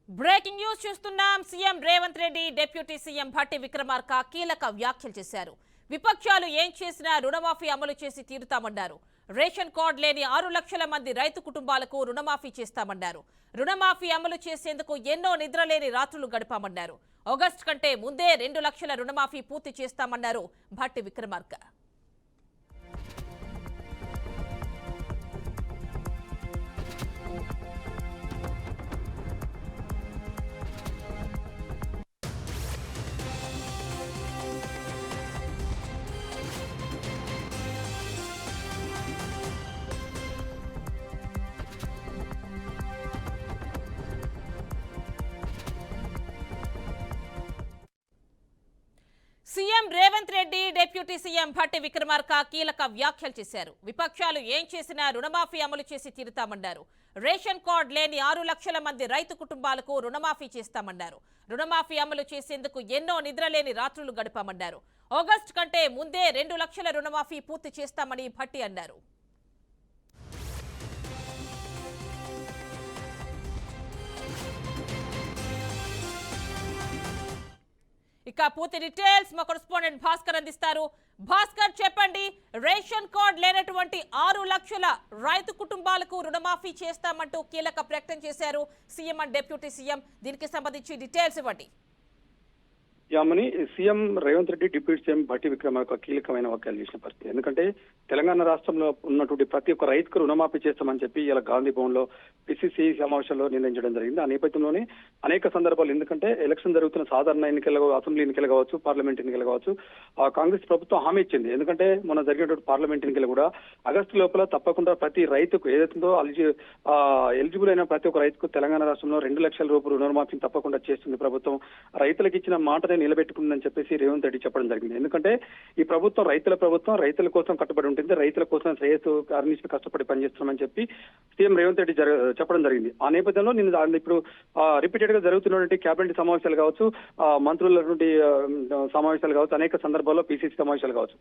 Breaking news చూస్తున్నాం. CM Revanth Reddy deputy CM Bhatti Vikramarka కీలక వ్యాఖ్యలు చేశారు. విపక్షాలు ఏం చేసినా రుణమాఫీ అమలు చేసి తీరుతామన్నారు. రేషన్ కార్డు లేని 6 లక్షల మంది రైతు కుటుంబాలకు రుణమాఫీ చేస్తామన్నారు. రుణమాఫీ అమలు చేసేందుకు ఎన్నో నిద్రలేని రాత్రులు గడిపామన్నారు. ఆగస్టు కంటే ముందే 2 లక్షల రుణమాఫీ పూర్తి చేస్తామన్నారు Bhatti Vikramarka. CM Revanth Reddy deputy CM Bhatti Vikramarka కీలక వ్యాఖ్యలు చేశారు. విపక్షాలు ఏం చేసినా రుణమాఫీ అమలు చేసి తీరుతామన్నారు. రేషన్ కార్డు లేని 6 లక్షల మంది రైతు కుటుంబాలకు రుణమాఫీ చేస్తామన్నారు. రుణమాఫీ అమలు చేసేందుకు ఎన్నో నిద్రలేని రాత్రులు గడిపామన్నారు. ఆగస్టు కంటే ముందే 2 లక్షల రుణమాఫీ పూర్తి చేస్తామని భట్టి అన్నారు. ఇక పూర్తి డీటెయిల్స్ మా కరెస్పాండెంట్ భాస్కర్ అందిస్తారు. భాస్కర్, చెప్పండి, రేషన్ కార్డు లేనటువంటి 6 లక్షల రైతు కుటుంబాలకు రుణమాఫీ చేస్తామంటూ కీలక ప్రకటన చేశారు సీఎం అండ్ డిప్యూటీ సీఎం. దీనికి సంబంధించి డీటెయిల్స్ ఇవ్వండి. Yamini CM Revanth Reddy deputy CM Bhatti Vikramarka కీలకమైన వ్యాఖ్యలు చేసిన పరిస్థితి. ఎందుకంటే తెలంగాణ రాష్ట్రంలో ఉన్నటువంటి ప్రతి ఒక్క రైతుకు రుణమాఫీ చేస్తామని చెప్పి ఇలా గాంధీ భవన్ లో పిసిసి సమావేశంలో నిర్ణయించడం జరిగింది. ఆ నేపథ్యంలోనే అనేక సందర్భాలు, ఎందుకంటే ఎలక్షన్ జరుగుతున్న సాధారణ ఎన్నికలు, అసెంబ్లీ ఎన్నికలు కావచ్చు, పార్లమెంట్ ఎన్నికలు కావచ్చు, కాంగ్రెస్ ప్రభుత్వం హామీ ఇచ్చింది. ఎందుకంటే మొన్న జరిగినటువంటి పార్లమెంట్ ఎన్నికలు కూడా ఆగస్టు లోపల తప్పకుండా ప్రతి రైతుకు ఏదైతుందో ఎలిజిబుల్ అయిన ప్రతి ఒక్క రైతుకు తెలంగాణ రాష్ట్రంలో 2 లక్షల రూపాయలు రుణమాఫీని తప్పకుండా చేస్తుంది ప్రభుత్వం. రైతులకు ఇచ్చిన మాటనే నిలబెట్టుకుందని చెప్పేసి రేవంత్ రెడ్డి చెప్పడం జరిగింది. ఎందుకంటే ఈ ప్రభుత్వం రైతుల ప్రభుత్వం, రైతుల కోసం కట్టుబడి ఉంటుంది, రైతుల కోసం శ్రేయస్సు అర్నించి కష్టపడి పనిచేస్తున్నామని చెప్పి సీఎం రేవంత్ రెడ్డి చెప్పడం జరిగింది. ఆ నేపథ్యంలో నేను ఇప్పుడు రిపీటెడ్ గా జరుగుతున్నటువంటి కేబినెట్ సమావేశాలు కావచ్చు, మంత్రుల నుండి సమావేశాలు కావచ్చు, అనేక సందర్భాల్లో పిసిసి సమావేశాలు కావచ్చు,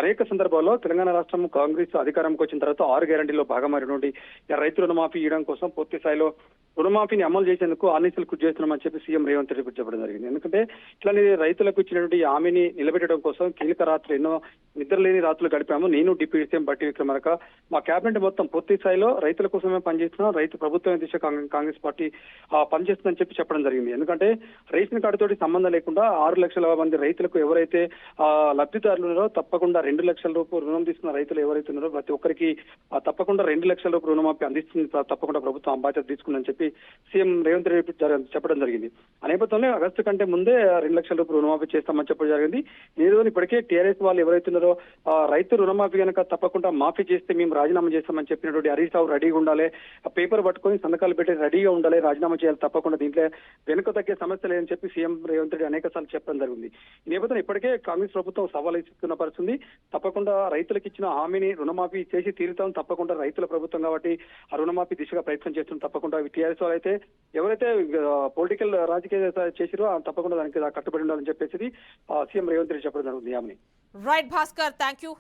అనేక సందర్భాల్లో తెలంగాణ రాష్ట్రం కాంగ్రెస్ అధికారంకి వచ్చిన తర్వాత 6 గ్యారంటీలో భాగమైనటువంటి రైతు రుణమాఫీ ఇవ్వడం కోసం పూర్తి స్థాయిలో రుణమాఫీని అమలు చేసేందుకు ఆర్నిసలు కృషి చేస్తున్నామని చెప్పి సీఎం రేవంత్ రెడ్డి చెప్పడం జరిగింది. ఎందుకంటే ఇట్లానే రైతులకు ఇచ్చినటువంటి హామీని నిలబెట్టడం కోసం కీలక రాత్రులు ఎన్నో నిద్రలేని రాత్రులు గడిపాము. నేను డిప్యూటీ సీఎం భట్టి విక్రమార్క మా కేబినెట్ మొత్తం పూర్తి స్థాయిలో రైతుల కోసమే పనిచేస్తున్నాం, రైతు ప్రభుత్వం దిశ కాంగ్రెస్ పార్టీ పనిచేస్తుందని చెప్పి చెప్పడం జరిగింది. ఎందుకంటే రేషన్ కార్డు తోటి సంబంధం లేకుండా 6 లక్షల మంది రైతులకు ఎవరైతే లబ్ధిదారులు ఉన్నారో తప్పకుండా 2 లక్షల రూపాయలు రుణం తీసుకున్న రైతులు ఎవరైతే ఉన్నారో ప్రతి ఒక్కరికి తప్పకుండా 2 లక్షల రూపాయలు రుణమాఫీ అందిస్తుంది, తప్పకుండా ప్రభుత్వం బాధ్యత తీసుకుందని చెప్పి సీఎం రేవంత్ రెడ్డి చెప్పడం జరిగింది. ఆ నేపథ్యంలో ఆగస్టు కంటే ముందే 2 లక్షల రూపాయలు రుణమాఫీ చేస్తామని చెప్పడం జరిగింది. ఈ రోజు ఇప్పటికే టీఆర్ఎస్ వాళ్ళు ఎవరైతున్నారో రైతు రుణమాఫీ కనుక తప్పకుండా మాఫీ చేస్తే మేము రాజీనామా చేస్తామని చెప్పినటువంటి హరీష్ రావు రెడీగా ఉండాలి, పేపర్ పట్టుకొని సంతకాలు పెట్టి రెడీగా ఉండాలి, రాజీనామా చేయాలి, తప్పకుండా దీంట్లో వెనుక తగ్గే సమస్య లేదని చెప్పి సీఎం రేవంత్ రెడ్డి అనేక సార్లు చెప్పడం జరిగింది. ఈ నేపథ్యంలో ఇప్పటికే కాంగ్రెస్ ప్రభుత్వం సవాల్ ఇస్తున్న పరిస్థితి. తప్పకుండా రైతులకు ఇచ్చిన హామీని రుణమాఫీ చేసి తీరుతాం, తప్పకుండా రైతుల ప్రభుత్వం కాబట్టి ఆ రుణమాఫీ దిశగా ప్రయత్నం చేస్తున్నాం, తప్పకుండా టీఆర్ఎస్ వాళ్ళు అయితే ఎవరైతే పొలిటికల్ రాజకీయ చేసిరో తప్పకుండా దానికి కట్టుబడి ఉండాలని చెప్పేసి సీఎం రేవంత్ రెడ్డి చెప్పడం జరుగుతుంది. Right Bhaskar, thank you.